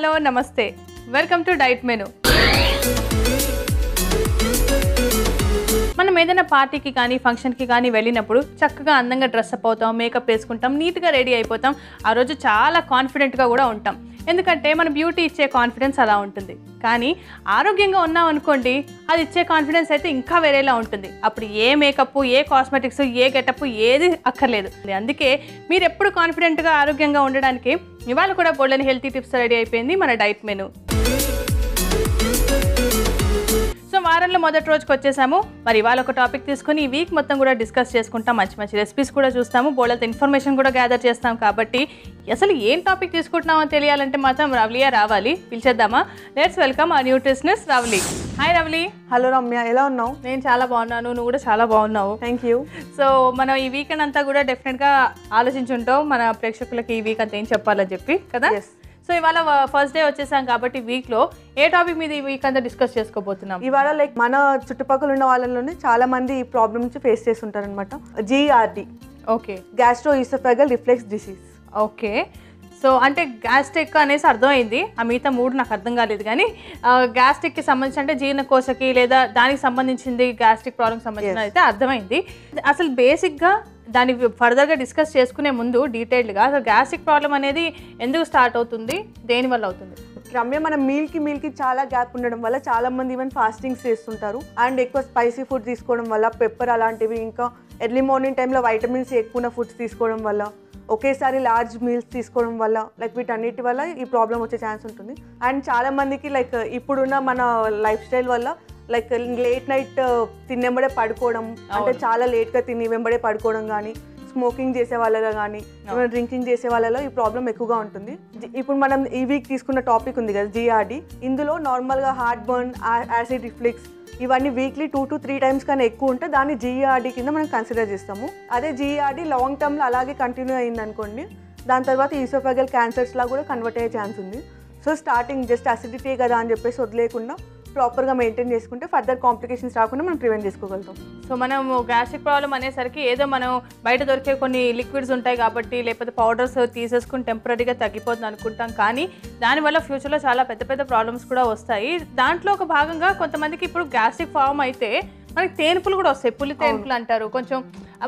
Hello నమస్తే welcome to diet menu. మనం ఏదైనా పార్టీకి కానీ ఫంక్షన్కి కానీ వెళ్ళినప్పుడు చక్కగా అందంగా డ్రెస్అప్ అవుతాం, మేకప్ వేసుకుంటాం, నీట్గా రెడీ అయిపోతాం. ఆ రోజు చాలా కాన్ఫిడెంట్గా కూడా ఉంటాం, ఎందుకంటే మన బ్యూటీ ఇచ్చే కాన్ఫిడెన్స్ అలా ఉంటుంది. కానీ ఆరోగ్యంగా ఉన్నాం అనుకోండి, అది ఇచ్చే కాన్ఫిడెన్స్ అయితే ఇంకా వేరేలా ఉంటుంది. అప్పుడు ఏ మేకప్, ఏ కాస్మెటిక్స్, ఏ గెటప్ ఏది అక్కర్లేదు. అందుకే మీరు ఎప్పుడు కాన్ఫిడెంట్గా ఆరోగ్యంగా ఉండడానికి ఇవాళ కూడా బోల్డెన్ హెల్తీ టిప్స్ రెడీ అయిపోయింది మన డైట్ మెనూ. సో వారంలో మొదటి రోజుకి వచ్చేసాము. మరి ఇవాళ ఒక టాపిక్ తీసుకుని ఈ వీక్ మొత్తం కూడా డిస్కస్ చేసుకుంటాం, మంచి మంచి రెసిపీస్ కూడా చూస్తాము, బోల్డంత ఇన్ఫర్మేషన్ కూడా గ్యాదర్ చేస్తాం. కాబట్టి అసలు ఏం టాపిక్ తీసుకుంటున్నామో తెలియాలంటే మాత్రం రవలియా రావాలి. పిలిచేద్దామా? లెట్స్ వెల్కమ్ ఆ nutritionist Ravali. Hi Ravali. Hello Ramya, ఎలా ఉన్నావు? నేను చాలా బాగున్నాను, నువ్వు కూడా చాలా బాగున్నావు. Thank you. సో మనం ఈ వీకెండ్ అంతా కూడా డెఫినెట్గా ఆలోచించుంటాం మన ప్రేక్షకులకి ఈ వీక్ అంతా ఏం చెప్పాలని చెప్పి కదా. సో ఇవాళ ఫస్ట్ డే వచ్చేసాం కాబట్టి వీక్లో ఏ టాపిక్ మీద ఈ వీక్ అంతా డిస్కస్ చేసుకోబోతున్నాం. ఇవాళ లైక్ మన చుట్టుపక్కల ఉన్న వాళ్ళలోనే చాలా మంది ఈ ప్రాబ్లమ్ నుంచి ఫేస్ చేస్తుంటారు అనమాట. GERD, okay, gastroesophageal reflex disease. Okay, so అంటే గ్యాస్ట్రిక్ అనేసి అర్థమైంది, ఆ మిగతా మూడు నాకు అర్థం కాలేదు. కానీ గ్యాస్ట్రిక్కి సంబంధించి అంటే జీర్ణకోశకి లేదా దానికి సంబంధించింది గ్యాస్ట్రిక్ ప్రాబ్లమ్కి సంబంధించిన అయితే అర్థమైంది. అసలు బేసిక్గా దాన్ని ఫర్దర్గా డిస్కస్ చేసుకునే ముందు డీటెయిల్డ్గా అసలు గ్యాస్ట్రిక్ ప్రాబ్లం అనేది ఎందుకు స్టార్ట్ అవుతుంది, దేనివల్ల అవుతుంది? రమ్య, మన మీల్కి చాలా గ్యాప్ ఉండడం వల్ల చాలా మంది ఈవెన్ ఫాస్టింగ్స్ చేస్తుంటారు. అండ్ ఎక్కువ స్పైసీ ఫుడ్ తీసుకోవడం వల్ల, పెప్పర్ అలాంటివి, ఇంకా ఎర్లీ మార్నింగ్ టైంలో వైటమిన్స్ ఎక్కువ ఉన్న ఫుడ్స్ తీసుకోవడం వల్ల, ఒకేసారి లార్జ్ మీల్స్ తీసుకోవడం వల్ల, లైక్ వీటన్నిటి వల్ల ఈ ప్రాబ్లం వచ్చే ఛాన్స్ ఉంటుంది. అండ్ చాలా మందికి లైక్ ఇప్పుడున్న మన లైఫ్ స్టైల్ వల్ల లైక్ లేట్ నైట్ తిన్నెంబడే పడుకోవడం, అంటే చాలా లేట్గా తిని వెంబడే పడుకోవడం కానీ, స్మోకింగ్ చేసే వాళ్ళలో కానీ డ్రింకింగ్ చేసే వాళ్ళలో ఈ ప్రాబ్లం ఎక్కువగా ఉంటుంది. ఇప్పుడు మనం ఈ వీక్ తీసుకున్న టాపిక్ ఉంది కదా GERD, ఇందులో నార్మల్గా హార్ట్ బర్న్, యాసిడ్ రిఫ్లెక్స్ ఇవన్నీ వీక్లీ 2 to 3 times కానీ ఎక్కువ ఉంటే దాన్ని GERD కింద మనం కన్సిడర్ చేస్తాము. అదే GERD లాంగ్ టర్మ్లో అలాగే కంటిన్యూ అయింది అనుకోండి, దాని తర్వాత ఈసోఫాగల్ క్యాన్సర్స్లా కూడా కన్వర్ట్ అయ్యే ఛాన్స్ ఉంది. సో స్టార్టింగ్ జస్ట్ అసిడిటీ కదా అని చెప్పేసి వదిలేకుండా ప్రాపర్గా మెయింటైన్ చేసుకుంటే ఫర్దర్ కాంప్లికేషన్స్ రాకుండా మనం ప్రివెంట్ చేసుకోగలుగుతాం. సో మనం గ్యాస్ట్రిక్ ప్రాబ్లం అనేసరికి ఏదో మనం బయట దొరికే కొన్ని లిక్విడ్స్ ఉంటాయి కాబట్టి, లేకపోతే పౌడర్స్ తీసేసుకుని టెంపరీగా తగ్గిపోతుంది అనుకుంటాం. కానీ దానివల్ల ఫ్యూచర్లో చాలా పెద్ద పెద్ద ప్రాబ్లమ్స్ కూడా వస్తాయి. దాంట్లో ఒక భాగంగా కొంతమందికి ఇప్పుడు గ్యాస్ట్రిక్ ఫామ్ అయితే మనకి తేనుపులు కూడా వస్తాయి, పులి తేనుపులు అంటారు. కొంచెం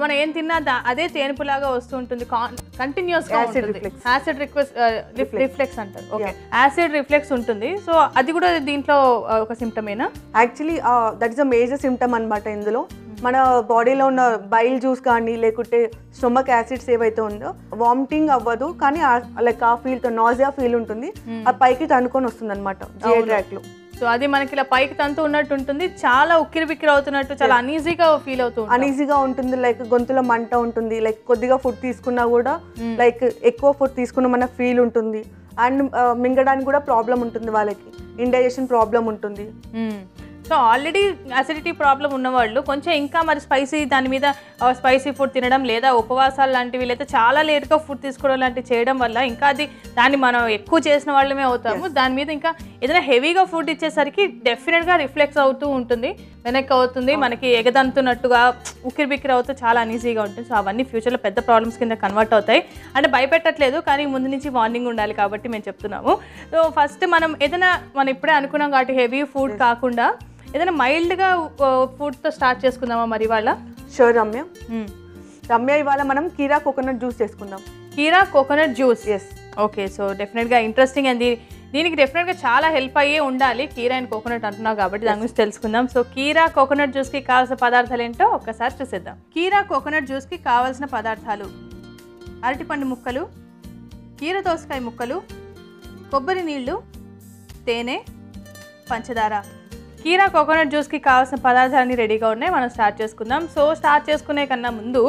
మనం ఏం తిన్నా అదే తేనుపులాగా వస్తూ ఉంటుంది, కంటిన్యూస్గా యాసిడ్ రిఫ్లెక్స్ అంటారు. ఓకే, యాసిడ్ రిఫ్లెక్స్ ఉంటుంది. సో అది కూడా దీంట్లో ఒక సిమ్టమేనా? Actually that is a major symptom అనమాట. ఇందులో మన బాడీలో ఉన్న బైల్ జ్యూస్ కానీ లేకుంటే స్టొమక్ యాసిడ్స్ ఏవైతే ఉందో వామిటింగ్ అవ్వదు, కానీ లైక్ ఆ ఫీల్తో నాజియా ఫీల్ ఉంటుంది, ఆ పైకి తనుకొని వస్తుంది అనమాట GI ట్రాక్ట్లో. సో అది మనకి ఇలా పైకి తంతు ఉన్నట్టు ఉంటుంది, చాలా ఉక్కిరి బిక్కిరి అవుతున్నట్టు, చాలా అనీజీగా ఫీల్ అనీజీగా ఉంటుంది. లైక్ గొంతులో మంట ఉంటుంది, లైక్ కొద్దిగా ఫుడ్ తీసుకున్నా కూడా లైక్ ఎక్కువ ఫుడ్ తీసుకున్న మన ఫీల్ ఉంటుంది. అండ్ మింగడానికి కూడా ప్రాబ్లం ఉంటుంది, వాళ్ళకి ఇండైజెషన్ ప్రాబ్లం ఉంటుంది. సో ఆల్రెడీ అసిడిటీ ప్రాబ్లం ఉన్నవాళ్ళు కొంచెం ఇంకా మరి స్పైసీ దాని మీద స్పైసీ ఫుడ్ తినడం లేదా ఉపవాసాలు లాంటివి లేదా చాలా లేట్గా ఫుడ్ తీసుకోవడం లాంటివి చేయడం వల్ల ఇంకా దాన్ని మనం ఎక్కువ చేసిన వాళ్ళమే అవుతాము. దాని మీద ఇంకా ఏదైనా హెవీగా ఫుడ్ ఇచ్చేసరికి డెఫినెట్గా రిఫ్లెక్స్ అవుతూ ఉంటుంది, వెనక్కి అవుతుంది, మనకి ఎగదంతున్నట్టుగా ఉక్కిరి బిక్కిరి అవుతూ చాలా అనీజీగా ఉంటుంది. సో అవన్నీ ఫ్యూచర్లో పెద్ద ప్రాబ్లమ్స్ కింద కన్వర్ట్ అవుతాయి. అంటే భయపెట్టట్లేదు, కానీ ముందు నుంచి వార్నింగ్ ఉండాలి కాబట్టి మేము చెప్తున్నాము. సో ఫస్ట్ మనం ఇప్పుడే అనుకున్నాం కాబట్టి హెవీ ఫుడ్ కాకుండా ఏదైనా మైల్డ్గా ఫుడ్తో స్టార్ట్ చేసుకుందామా మరి ఇవాళ? షూర్ రమ్య. ఇవాళ మనం కీరా కోకోనట్ జ్యూస్ చేసుకుందాం. కీరా coconut juice, yes. Okay, so డెఫినెట్గా ఇంట్రెస్టింగ్ అండి. దీనికి డెఫినెట్గా చాలా హెల్ప్ అయ్యే ఉండాలి. కీరా అండ్ కోకోనట్ అంటున్నావు కాబట్టి దాని గురించి తెలుసుకుందాం. సో కీరా కోకోనట్ జ్యూస్కి కావాల్సిన పదార్థాలు ఏంటో ఒక్కసారి చూసేద్దాం. కీరా కోకోనట్ జ్యూస్కి కావాల్సిన పదార్థాలు: అరటిపండు ముక్కలు, కీర దోసకాయ ముక్కలు, కొబ్బరి నీళ్లు, తేనె, పంచదార. కీరా కోకోనట్ జ్యూస్కి కావాల్సిన పదార్థాలన్నీ రెడీగా ఉన్నాయి, మనం స్టార్ట్ చేసుకుందాం. సో స్టార్ట్ చేసుకునే కన్నా ముందు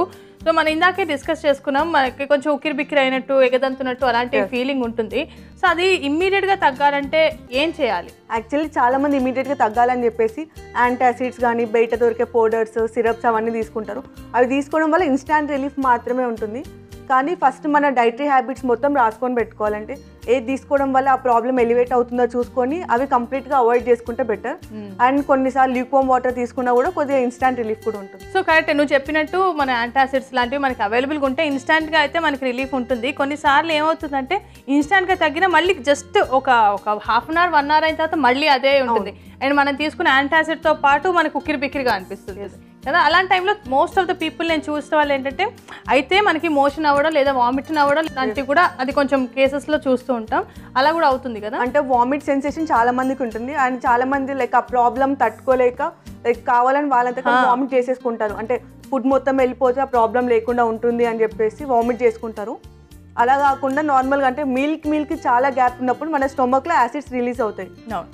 మనం ఇందాకే డిస్కస్ చేసుకున్నాం, మనకి కొంచెం ఉక్కిరి బిక్కిరి అయినట్టు, ఎగదంతున్నట్టు అలాంటి ఫీలింగ్ ఉంటుంది. సో అది ఇమ్మీడియట్గా తగ్గాలంటే ఏం చేయాలి? యాక్చువల్లీ చాలా మంది ఇమీడియట్గా తగ్గాలని చెప్పేసి యాంటాసిడ్స్ కానీ బయట దొరికే పౌడర్స్, సిరప్స్ అవన్నీ తీసుకుంటారు. అవి తీసుకోవడం వల్ల ఇన్స్టాంట్ రిలీఫ్ మాత్రమే ఉంటుంది. కానీ ఫస్ట్ మన డైటరీ హ్యాబిట్స్ మొత్తం రాసుకొని పెట్టుకోవాలంటే ఏది తీసుకోవడం వల్ల ఆ ప్రాబ్లం ఎలివేట్ అవుతుందో చూసుకొని అవి కంప్లీట్గా అవాయిడ్ చేసుకుంటే బెటర్. అండ్ కొన్నిసార్లు ల్యూక్వామ్ వాటర్ తీసుకున్నా కూడా కొద్దిగా ఇన్స్టాంట్ రిలీఫ్ కూడా ఉంటుంది. సో కరెక్ట్, నువ్వు చెప్పినట్టు మన యాంటాసిడ్స్ లాంటివి మనకి అవైలబుల్గా ఉంటే ఇన్స్టాంట్గా అయితే మనకి రిలీఫ్ ఉంటుంది. కొన్నిసార్లు ఏమవుతుందంటే ఇన్స్టాంట్గా తగ్గిన మళ్ళీ జస్ట్ ఒక హాఫ్ అన్ అవర్ 1 hour అయిన తర్వాత మళ్ళీ అదే ఉంటుంది. అండ్ మనం తీసుకున్న యాంటాసిడ్తో పాటు మనకు ఉక్కిరి బిక్కిరిగా అనిపిస్తుంది కదా. అలాంటి టైంలో మోస్ట్ ఆఫ్ ద పీపుల్ నేను చూసిన వాళ్ళు ఏంటంటే అయితే మనకి మోషన్ అవ్వడం లేదా వామిటింగ్ అవ్వడం లాంటివి కూడా అది కొంచెం కేసెస్లో చూస్తూ ఉంటాం. అలా కూడా అవుతుంది కదా. అంటే వామిట్ సెన్సేషన్ చాలా మందికి ఉంటుంది. అండ్ చాలా మంది లైక్ ఆ ప్రాబ్లం తట్టుకోలేక లైక్ కావాలని వాళ్ళంతా వామిట్ చేసేసుకుంటారు. అంటే ఫుడ్ మొత్తం వెళ్ళిపోతే ఆ ప్రాబ్లం లేకుండా ఉంటుంది అని చెప్పేసి వామిట్ చేసుకుంటారు. అలా కాకుండా నార్మల్గా అంటే మీల్కి చాలా గ్యాప్ ఉన్నప్పుడు మన స్టొమక్లో యాసిడ్స్ రిలీజ్ అవుతాయి.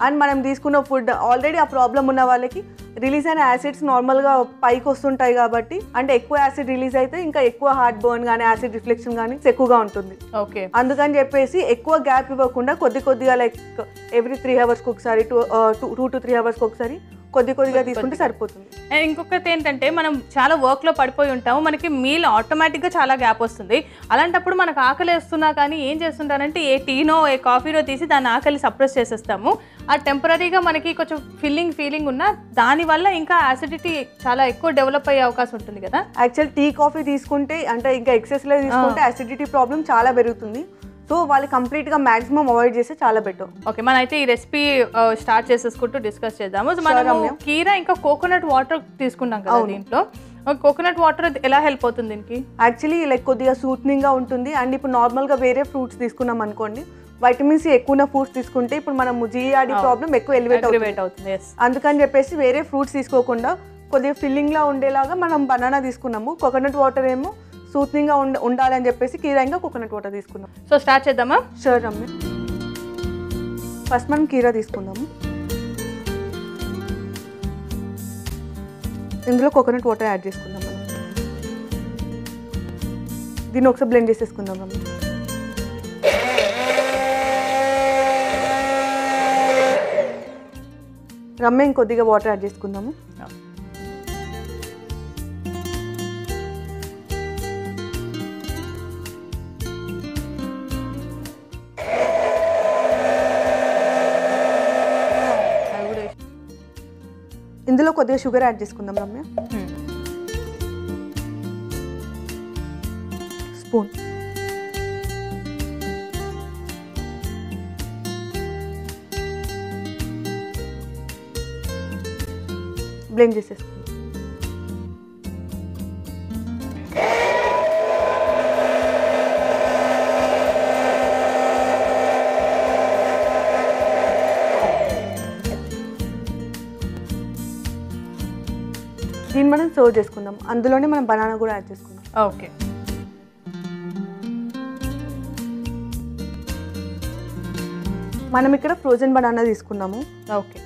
అండ్ మనం తీసుకున్న ఫుడ్ ఆల్రెడీ ఆ ప్రాబ్లం ఉన్న వాళ్ళకి రిలీజ్ అయిన యాసిడ్స్ నార్మల్గా పైకి వస్తుంటాయి కాబట్టి అంటే ఎక్కువ యాసిడ్ రిలీజ్ అయితే ఇంకా ఎక్కువ హార్ట్ బర్న్ కానీ యాసిడ్ రిఫ్లెక్షన్ కానీ ఎక్కువగా ఉంటుంది. ఓకే, అందుకని చెప్పేసి ఎక్కువ గ్యాప్ ఇవ్వకుండా కొద్దిగా లైక్ ఎవ్రీ 3 hours ఒకసారి 2 to 3 hours ఒకసారి కొద్దిగా తీసుకుంటే సరిపోతుంది. అండ్ ఇంకొకటి ఏంటంటే మనం చాలా వర్క్లో పడిపోయి ఉంటాము, మనకి మీల్ ఆటోమేటిక్గా చాలా గ్యాప్ వస్తుంది. అలాంటప్పుడు మనకు ఆకలి వేస్తున్నా కానీ ఏం చేస్తుంటారంటే ఏ టీనో ఏ కాఫీనో తీసి దాన్ని ఆకలి సప్రెస్ చేసేస్తాము. ఆ టెంపరీగా మనకి కొంచెం ఫీలింగ్ ఉన్నా దానివల్ల ఇంకా యాసిడిటీ చాలా ఎక్కువ డెవలప్ అయ్యే అవకాశం ఉంటుంది కదా. యాక్చువల్ టీ కాఫీ తీసుకుంటే అంటే ఇంకా ఎక్సెస్లో తీసుకుంటే యాసిడిటీ ప్రాబ్లం చాలా పెరుగుతుంది. సో వాళ్ళు కంప్లీట్గా మాక్సిమం అవాయిడ్ చేస్తే చాలా బెటర్. ఓకే, మనం అయితే ఈ రెసిపీ స్టార్ట్ చేసేసుకుంటూ డిస్కస్ చేద్దాము. మనము కీరా ఇంకా కోకోనట్ వాటర్ తీసుకున్నాం కదా దీంట్లో. కోకోనట్ వాటర్ ఎలా హెల్ప్ అవుతుంది దీనికి? యాక్చువల్లీ లైక్ కొద్దిగా సూత్నింగ్గా ఉంటుంది. అండ్ ఇప్పుడు నార్మల్గా వేరే ఫ్రూట్స్ తీసుకున్నాం అనుకోండి, వైటమిన్ సి ఎక్కువ ఉన్న ఫ్రూట్స్ తీసుకుంటే ఇప్పుడు మనం జీఆర్డీ ప్రాబ్లం ఎక్కువ ఎలివేట్ అవుతుంది. అందుకని చెప్పేసి వేరే ఫ్రూట్స్ తీసుకోకుండా కొద్దిగా ఫిల్లింగ్లా ఉండేలాగా మనం బనానా తీసుకున్నాము. కోకోనట్ వాటర్ ఏమో సూత్నింగ్గా ఉండాలని చెప్పేసి కీరా ఇంకా కోకోనట్ వాటర్ తీసుకున్నాం. సో స్టార్ట్ చేద్దామా? షూర్ రమ్య. ఫస్ట్ మనం కీరా తీసుకుందాము. ఇందులో కోకోనట్ వాటర్ యాడ్ చేసుకుందాం. మనం దీన్ని ఒకసారి బ్లెండ్ చేసేసుకుందాం రమ్య. రమ్య ఇంకొద్దిగా వాటర్ యాడ్ చేసుకుందాము. ఇందులో కొద్దిగా షుగర్ యాడ్ చేసుకుందాం రమ్య. స్పూన్. బ్లెండ్ చేసేసుకుందాం. దీన్ని మనం సర్వ్ చేసుకుందాం. అందులోనే మనం బనానా కూడా యాడ్ చేసుకుందాం. ఓకే, మనం ఇక్కడ ఫ్రోజన్ బనానా తీసుకున్నాము. ఓకే,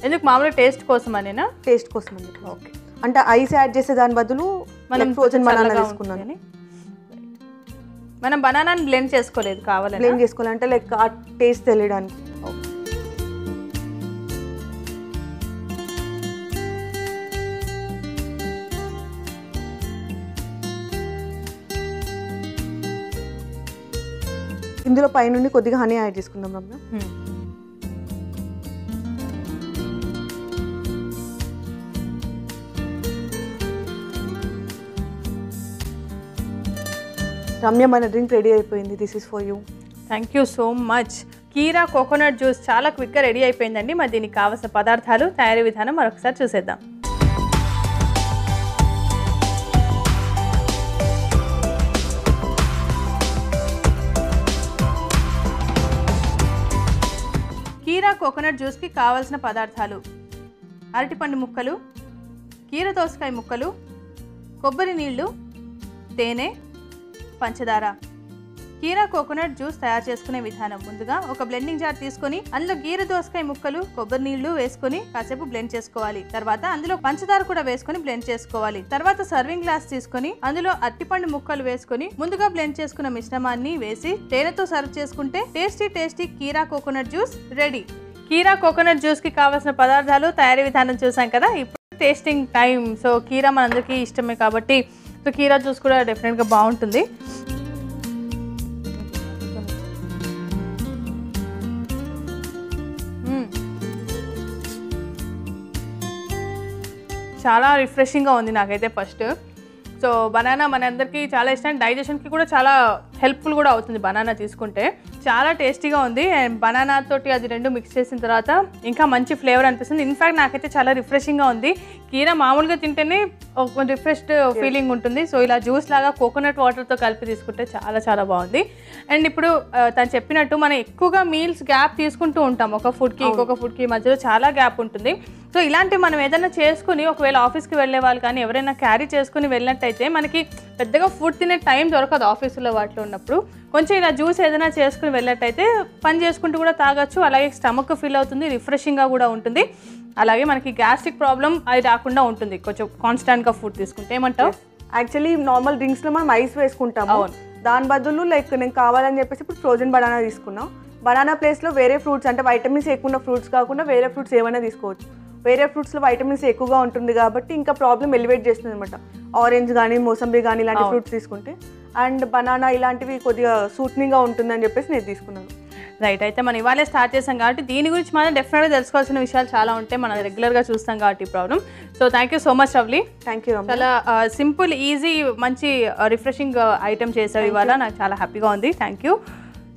ఎందుకు? మామూలుగా టేస్ట్ కోసం అనేనా? టేస్ట్ కోసం అండి. ఓకే, అంటే ఐస్ యాడ్ చేసే దాని బదులు మనం ఫ్రోజన్ బనానా తీసుకున్నాము. మనం బనానాని బ్లెండ్ చేసుకోలేదు, కావాలని బ్లెండ్ చేసుకోవాలంటే లైక్ ఆ టేస్ట్ తెలియడానికి. ఇందులో పైనుండి కొద్దిగా హనీ యాడ్ చేసుకుందాం రమ్య. రమ్య, మన డ్రింక్ రెడీ అయిపోయింది. This is for you. Thank you so much. కీరా కోకోనట్ జ్యూస్ చాలా క్విక్గా రెడీ అయిపోయిందండి. మరి దీనికి కావాల్సిన పదార్థాలు, తయారీ విధానం మరొకసారి చూసేద్దాం. కీరా కోకోనట్ జ్యూస్కి కావాల్సిన పదార్థాలు: అరటిపండు ముక్కలు, కీర దోసకాయ ముక్కలు, కొబ్బరి నీళ్ళు, తేనె, పంచదార. కీరా కోకోనట్ జ్యూస్ తయారు చేసుకునే విధానం: ముందుగా ఒక బ్లెండింగ్ జార్ తీసుకొని అందులో కీర దోసకాయ ముక్కలు, కొబ్బరి నీళ్లు వేసుకొని కాసేపు బ్లెండ్ చేసుకోవాలి. తర్వాత అందులో పంచదార కూడా వేసుకొని బ్లెండ్ చేసుకోవాలి. తర్వాత సర్వింగ్ గ్లాస్ తీసుకొని అందులో అరటిపండు ముక్కలు వేసుకొని ముందుగా బ్లెండ్ చేసుకున్న మిశ్రమాన్ని వేసి తేనెతో సర్వ్ చేసుకుంటే టేస్టీ కీరా కోకోనట్ జ్యూస్ రెడీ. కీరా కోకోనట్ జ్యూస్ కి కావాల్సిన పదార్థాలు, తయారీ విధానం చూసాం కదా. ఇప్పుడు టేస్టింగ్ టైం. సో కీరా మనందరికీ ఇష్టమే కాబట్టి సో కీరా జ్యూస్ కూడా డెఫినెట్గా బాగుంటుంది. చాలా రిఫ్రెషింగ్గా ఉంది నాకైతే ఫస్ట్. సో బనానా మన అందరికీ చాలా ఇష్టం, డైజెషన్కి కూడా చాలా హెల్ప్ఫుల్ కూడా అవుతుంది బనానా తీసుకుంటే. చాలా టేస్టీగా ఉంది అండ్ బనానా తోటి అది రెండు మిక్స్ చేసిన తర్వాత ఇంకా మంచి ఫ్లేవర్ అనిపిస్తుంది. ఇన్ఫ్యాక్ట్ నాకైతే చాలా రిఫ్రెషింగ్గా ఉంది. కీరా మామూలుగా తింటేనే ఒక రిఫ్రెష్డ్ ఫీలింగ్ ఉంటుంది. సో ఇలా జ్యూస్ లాగా కోకోనట్ వాటర్తో కలిపి తీసుకుంటే చాలా చాలా బాగుంది. అండ్ ఇప్పుడు తను చెప్పినట్టు మనం ఎక్కువగా మీల్స్ గ్యాప్ తీసుకుంటూ ఉంటాం, ఒక ఫుడ్కి ఇంకొక ఫుడ్కి మధ్యలో చాలా గ్యాప్ ఉంటుంది. సో ఇలాంటివి మనం ఏదైనా చేసుకుని ఒకవేళ ఆఫీస్కి వెళ్ళే వాళ్ళు కానీ ఎవరైనా క్యారీ చేసుకుని వెళ్ళినట్టయితే మనకి పెద్దగా ఫుడ్ తినే టైం దొరకదు ఆఫీసులో వాటిలో ఉన్నప్పుడు. కొంచెం ఇలా జ్యూస్ ఏదైనా చేసుకుని వెళ్ళినట్టయితే పని చేసుకుంటూ కూడా తాగొచ్చు, అలాగే స్టమక్ ఫీల్ అవుతుంది, రిఫ్రెషింగ్గా కూడా ఉంటుంది. అలాగే మనకి గ్యాస్ట్రిక్ ప్రాబ్లం అది రాకుండా ఉంటుంది కొంచెం కాన్స్టాంట్గా ఫుడ్ తీసుకుంటే. ఏమంటావు? యాక్చువల్లీ నార్మల్ డ్రింక్స్లో మనం ఐస్ వేసుకుంటాము, దాని బదులు లైక్ నేను కావాలని చెప్పేసి ఇప్పుడు ఫ్రోజన్ బనానా తీసుకున్నాం. బనానా ప్లేస్లో వేరే ఫ్రూట్స్ అంటే వైటమిన్స్ ఎక్కువ ఉన్న ఫ్రూట్స్ కాకుండా వేరే ఫ్రూట్స్ ఏమైనా తీసుకోవచ్చు. వేరే ఫ్రూట్స్లో వైటమిన్స్ ఎక్కువగా ఉంటుంది కాబట్టి ఇంకా ప్రాబ్లం ఎలివేట్ చేస్తుంది అనమాట. ఆరెంజ్ కానీ మోసంబి కానీ ఇలాంటి ఫ్రూట్స్ తీసుకుంటే, అండ్ బనానా ఇలాంటివి కొద్దిగా సూట్నింగ్గా ఉంటుందని చెప్పేసి నేను తీసుకున్నాను. రైట్, అయితే మనం ఇవాళే స్టార్ట్ చేసాం కాబట్టి దీని గురించి మనం డెఫినెట్గా తెలుసుకోవాల్సిన విషయాలు చాలా ఉంటాయి, మనం రెగ్యులర్గా చూస్తాం కాబట్టి ఈ problem. So thank you so much lovely. Thank you. చాలా సింపుల్ ఈజీ మంచి రిఫ్రెషింగ్ ఐటమ్ చేసావు ఇవాళ, నాకు చాలా హ్యాపీగా ఉంది. Thank you.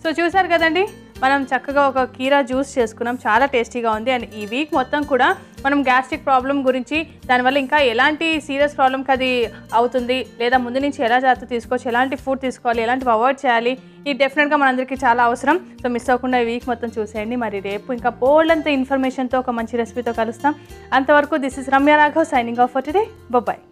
సో చూసారు కదండి, మనం చక్కగా ఒక కీరా జ్యూస్ చేసుకున్నాం, చాలా టేస్టీగా ఉంది. అండ్ ఈ వీక్ మొత్తం కూడా మనం గ్యాస్ట్రిక్ ప్రాబ్లం గురించి, దానివల్ల ఇంకా ఎలాంటి సీరియస్ ప్రాబ్లంకి అది అవుతుంది, లేదా ముందు నుంచి ఎలా జాగ్రత్త తీసుకోవచ్చు, ఎలాంటి ఫుడ్ తీసుకోవాలి, ఎలాంటివి అవాయిడ్ చేయాలి, ఇది డెఫినెట్గా మనందరికీ చాలా అవసరం. సో మిస్ అవ్వకుండా ఈ వీక్ మొత్తం చూసేయండి. మరి రేపు ఇంకా బోల్డంత ఇన్ఫర్మేషన్తో ఒక మంచి రెసిపీతో కలుస్తాం. అంతవరకు this is Ramya Raghav signing off for today. Bye.